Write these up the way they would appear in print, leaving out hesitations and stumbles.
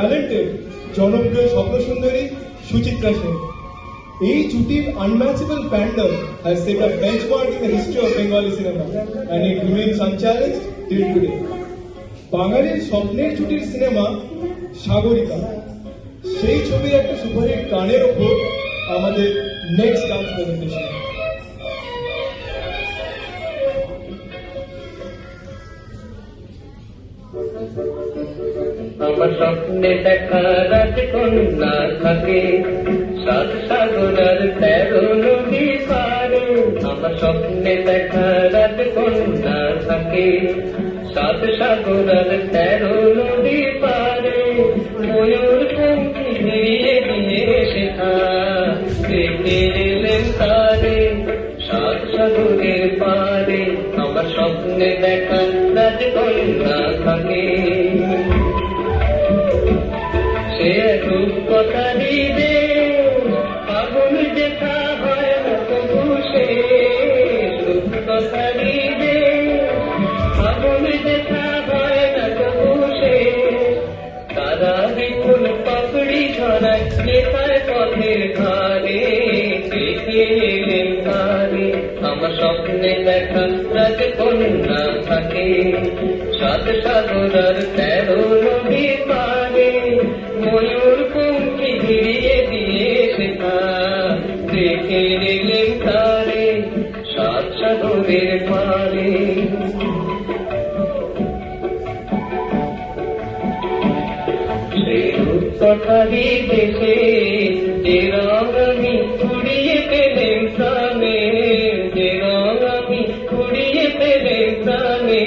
Talented জনপ্রিয় স্বপ্নসুন্দরী সুচিত্রা সেন। এই জুটির আনম্যাচেবল fandom has set a benchmark in the history of Bengali cinema and it remains unchallenged till today. বাঙালির স্বপ্নের জুটির cinema Sagarika, সেই ছবির একটা সুপারহিট গানের ওপর আমাদের নেক্সট ডান্স প্রেজেন্টেশন। আমার স্বপ্নে দেখা রাজকন্যা থাকে সাত সাগরের 13 নদী পারে। আমার স্বপ্নে দেখা রাজকন্যা থাকে সাত সাগরের 13 নদী পারে। ময়ূর পঙ্খী ঘিরিয়ে দিয়ে শেখা দেখে এলেন তারে সাত সাগরের পারে। আমার স্বপ্নে দেখা রাজকন্যা থাকে সে রূপকথা দিবে আগুন দেখা হয় না তবু সে রূপকথা দিবে আগুন দেখা হয় না তবু সে তারা বিপুল পাপড়ি ছড়ায় নেতায় পথের ধারে দেখে এলেন তারে। আমার স্বপ্নে দেখা রাজকন্যা থাকে সাত সাগরের 13 নদী পারে। ময়ূর পঙ্খী ঘিরিয়ে দিয়ে শেখা দেখে এলেন তারে সাত সাগরের পারে। সেই রূপকথারই দেশে যে রঙ আমি কুড়িয়ে পেলেন প্রাণে, যে রঙ আমি কুড়িয়ে পেলেন প্রাণে।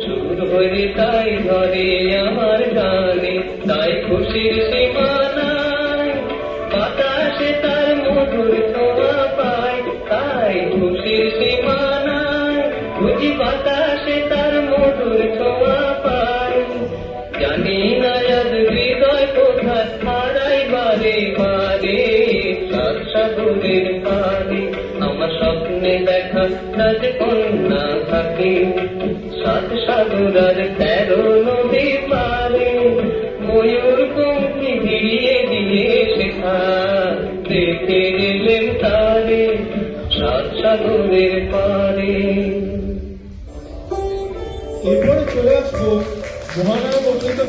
সুর হয়ে তাই ধরে আমার গানে, তাই খুশির সীমানায় বাতাসে তার মধুর ছোঁয়া পায়। তাই খুশির সীমানায় বুঝি বাতাসে তার মধুর ছোঁয়া পায়। জানি না আজ হৃদয় কোথায় হারাই বারে বারে সাত সাগরের পারে। আমার স্বপ্নে দেখা রাজকন্যা থাকে সাত সাগরের 13 নদী পারে। ময়ূর পঙ্খী ঘিরিয়ে দিয়ে শেখা দেখে এলেন তারে সাত সাগরের পারে। এরপরে চলে আসবো মহানায়ক অত্যন্ত